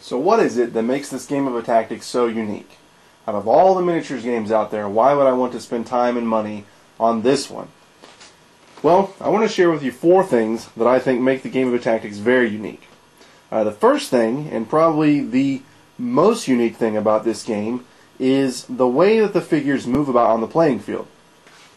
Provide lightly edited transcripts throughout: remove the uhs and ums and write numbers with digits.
So what is it that makes this game of Attacktix so unique? Out of all the miniatures games out there, why would I want to spend time and money on this one? Well, I want to share with you 4 things that I think make the game of Attacktix very unique. The first thing, and probably the most unique thing about this game, is the way that the figures move about on the playing field.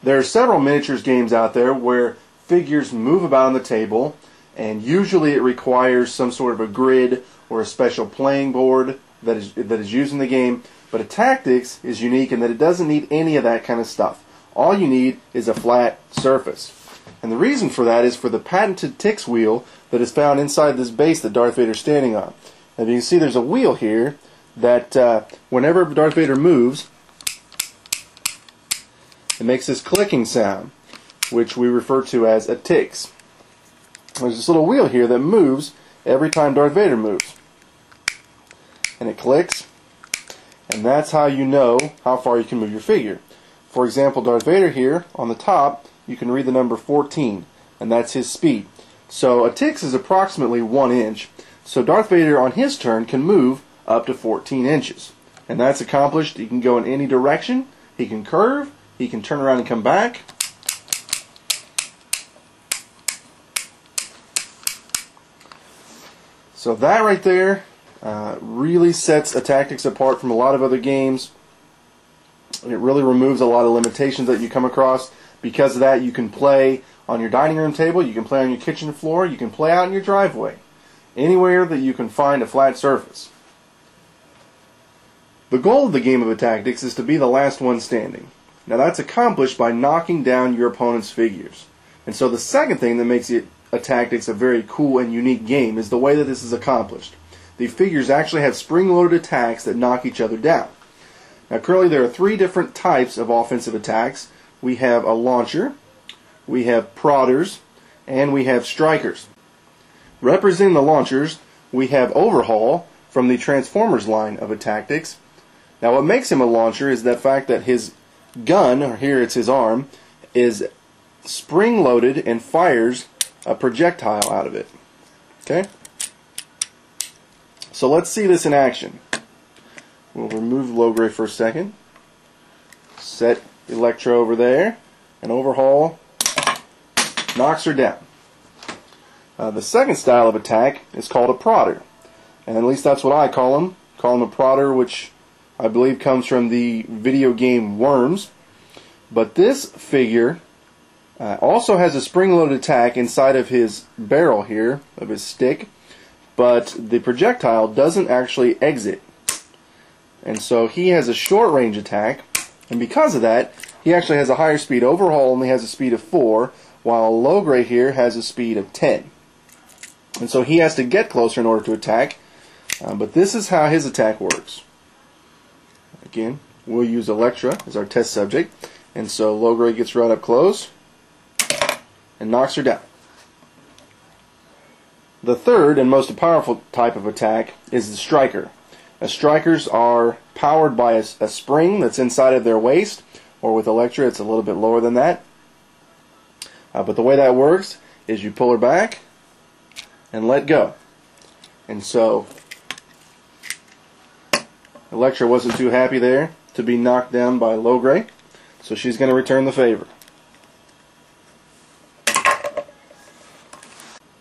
There are several miniatures games out there where figures move about on the table, and usually it requires some sort of a grid or a special playing board that is used in the game. But Attacktix is unique in that it doesn't need any of that kind of stuff. All you need is a flat surface. And the reason for that is for the patented Tix wheel that is found inside this base that Darth Vader is standing on. As you can see, there's a wheel here that whenever Darth Vader moves, it makes this clicking sound, which we refer to as a Tix. There's this little wheel here that moves every time Darth Vader moves. And it clicks, and that's how you know how far you can move your figure. For example, Darth Vader here on the top, you can read the number 14, and that's his speed. So a Tix is approximately 1 inch, so Darth Vader on his turn can move up to 14 inches. And that's accomplished. He can go in any direction, he can curve, he can turn around and come back. So that right there really sets Attacktix apart from a lot of other games. It really removes a lot of limitations that you come across. Because of that, you can play on your dining room table, you can play on your kitchen floor, you can play out in your driveway. Anywhere that you can find a flat surface. The goal of the game of Attacktix is to be the last one standing. Now that's accomplished by knocking down your opponent's figures. And so the second thing that makes Attacktix a very cool and unique game is the way that this is accomplished. The figures actually have spring-loaded attacks that knock each other down. Now currently there are 3 different types of offensive attacks. We have a launcher, we have prodders, and we have strikers. Representing the launchers, we have Overhaul from the Transformers line of Attacktix. Now what makes him a launcher is the fact that his gun, or here it's his arm, is spring-loaded and fires a projectile out of it. Okay? So let's see this in action. We'll remove Logray for a second. Set Electro over there, and Overhaul knocks her down. The second style of attack is called a prodder, and at least that's what I call him. Call him a prodder, which I believe comes from the video game Worms. But this figure also has a spring-loaded attack inside of his barrel here, of his stick, but the projectile doesn't actually exit. And so he has a short-range attack, and because of that, he actually has a higher speed. Overhaul only has a speed of 4, while Logray here has a speed of 10. And so he has to get closer in order to attack, but this is how his attack works. Again, we'll use Electra as our test subject, and so Logray gets right up close and knocks her down. The third and most powerful type of attack is the striker. Strikers are powered by a spring that's inside of their waist, or with Electra it's a little bit lower than that. But the way that works is you pull her back and let go. And so Electra wasn't too happy there to be knocked down by Logray, so she's going to return the favor.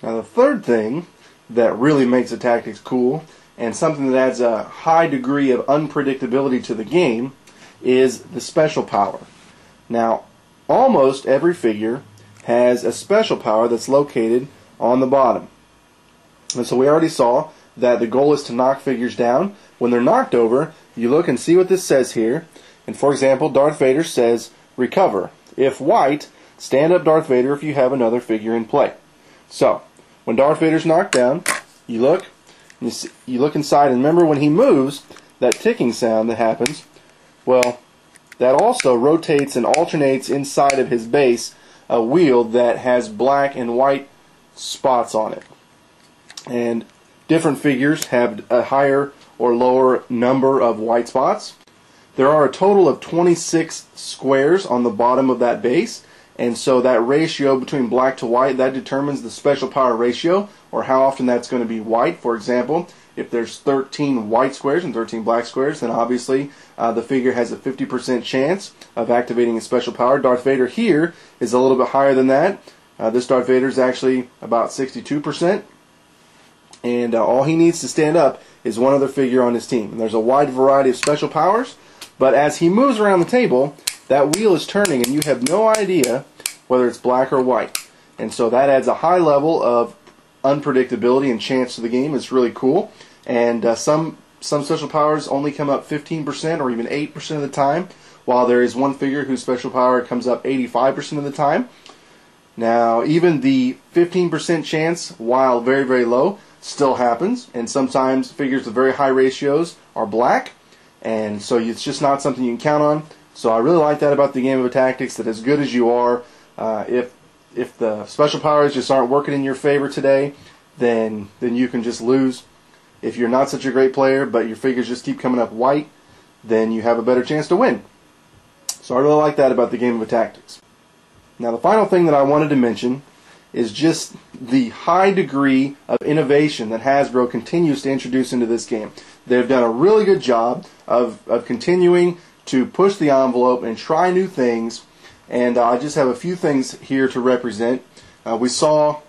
Now the third thing that really makes Attacktix cool, and something that adds a high degree of unpredictability to the game, is the special power. Now, almost every figure has a special power that's located on the bottom. And so we already saw that the goal is to knock figures down. When they're knocked over, you look and see what this says here. And for example, Darth Vader says, recover. If white, stand up Darth Vader if you have another figure in play. So, when Darth Vader's knocked down, you look inside, and remember when he moves, that ticking sound that happens, well, that also rotates and alternates inside of his base a wheel that has black and white spots on it. And different figures have a higher or lower number of white spots. There are a total of 26 squares on the bottom of that base, and so that ratio between black to white, that determines the special power ratio, or how often that's going to be white. For example, If there's 13 white squares and 13 black squares, then obviously the figure has a 50% chance of activating a special power. Darth Vader here is a little bit higher than that. This Darth Vader is actually about 62%. And all he needs to stand up is one other figure on his team. And there's a wide variety of special powers, but as he moves around the table, that wheel is turning and you have no idea whether it's black or white. And so that adds a high level of unpredictability and chance to the game. It's really cool. And some special powers only come up 15% or even 8% of the time, while there is one figure whose special power comes up 85% of the time. Now, even the 15% chance, while very, very low, still happens, and sometimes figures with very high ratios are black, and so it's just not something you can count on. So I really like that about the game of Attacktix, that as good as you are, if the special powers just aren't working in your favor today, then you can just lose. If you're not such a great player, but your figures just keep coming up white, then you have a better chance to win. So I really like that about the game of Attacktix. Now the final thing that I wanted to mention is just the high degree of innovation that Hasbro continues to introduce into this game. They've done a really good job of continuing to push the envelope and try new things, and I just have a few things here to represent. We saw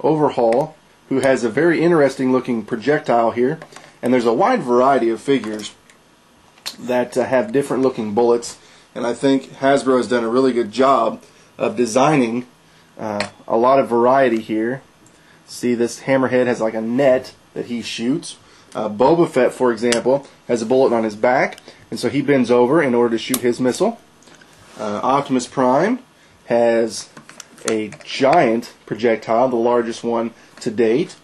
Overhaul, who has a very interesting looking projectile here, and there's a wide variety of figures that have different looking bullets, and I think Hasbro has done a really good job of designing a lot of variety here. See, this Hammerhead has like a net that he shoots. Boba Fett, for example, has a bullet on his back, and so he bends over in order to shoot his missile. Optimus Prime has a giant projectile, the largest one to date.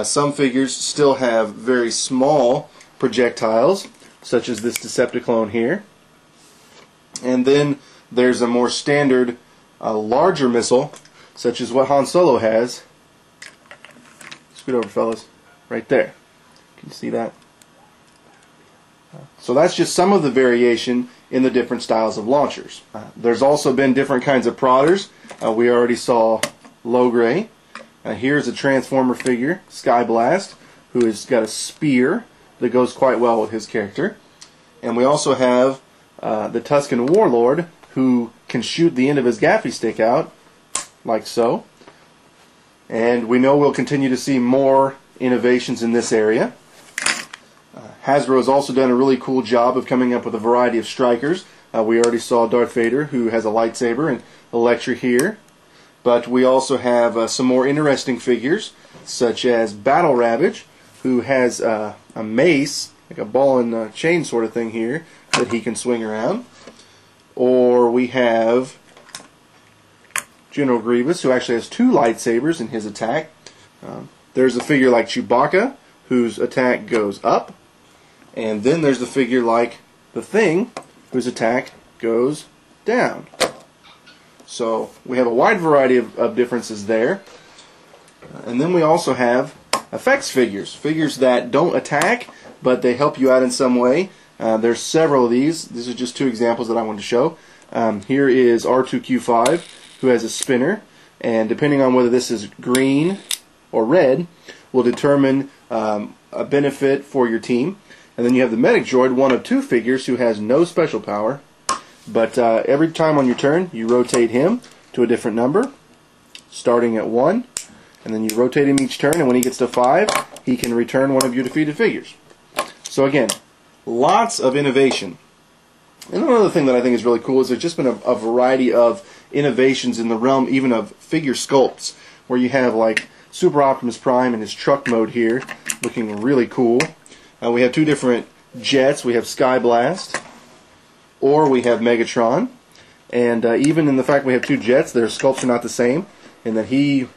Some figures still have very small projectiles, such as this Decepticlone here. And then there's a more standard, larger missile, such as what Han Solo has. Scoot over, fellas. Right there. Can you see that? So that's just some of the variation in the different styles of launchers. There's also been different kinds of prodders. We already saw Logray. Here's a Transformer figure, Sky Blast, who has got a spear that goes quite well with his character. And we also have the Tusken Warlord, who can shoot the end of his gaffy stick out, like so. And we know we'll continue to see more innovations in this area. Hasbro has also done a really cool job of coming up with a variety of strikers. We already saw Darth Vader, who has a lightsaber, and Elektra here. But we also have some more interesting figures, such as Battle Ravage, who has a mace, like a ball and chain sort of thing here, that he can swing around. Or we have General Grievous, who actually has two lightsabers in his attack. There's a figure like Chewbacca, whose attack goes up. And then there's the figure like the Thing, whose attack goes down. So we have a wide variety of differences there. And then we also have effects figures, figures that don't attack, but they help you out in some way. There's several of these. These are just two examples that I wanted to show. Here is R2Q5, who has a spinner, and depending on whether this is green or red, will determine a benefit for your team. And then you have the Medic Droid, one of two figures, who has no special power, but every time on your turn you rotate him to a different number, starting at 1, and then you rotate him each turn, and when he gets to 5, he can return one of your defeated figures. So again, lots of innovation. And another thing that I think is really cool is there's just been a variety of innovations in the realm even of figure sculpts, where you have like Super Optimus Prime in his truck mode here, looking really cool. We have two different jets. We have Sky Blast, or we have Megatron. And even in the fact we have two jets, their sculpts are not the same, in that he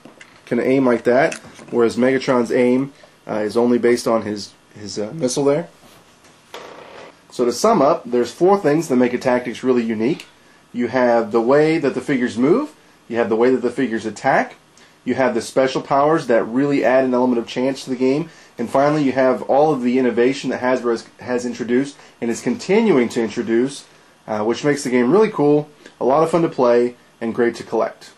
can aim like that, whereas Megatron's aim is only based on his missile there. So to sum up, there's 4 things that make Attacktix really unique. You have the way that the figures move, you have the way that the figures attack, you have the special powers that really add an element of chance to the game, and finally you have all of the innovation that Hasbro has introduced and is continuing to introduce, which makes the game really cool, a lot of fun to play, and great to collect.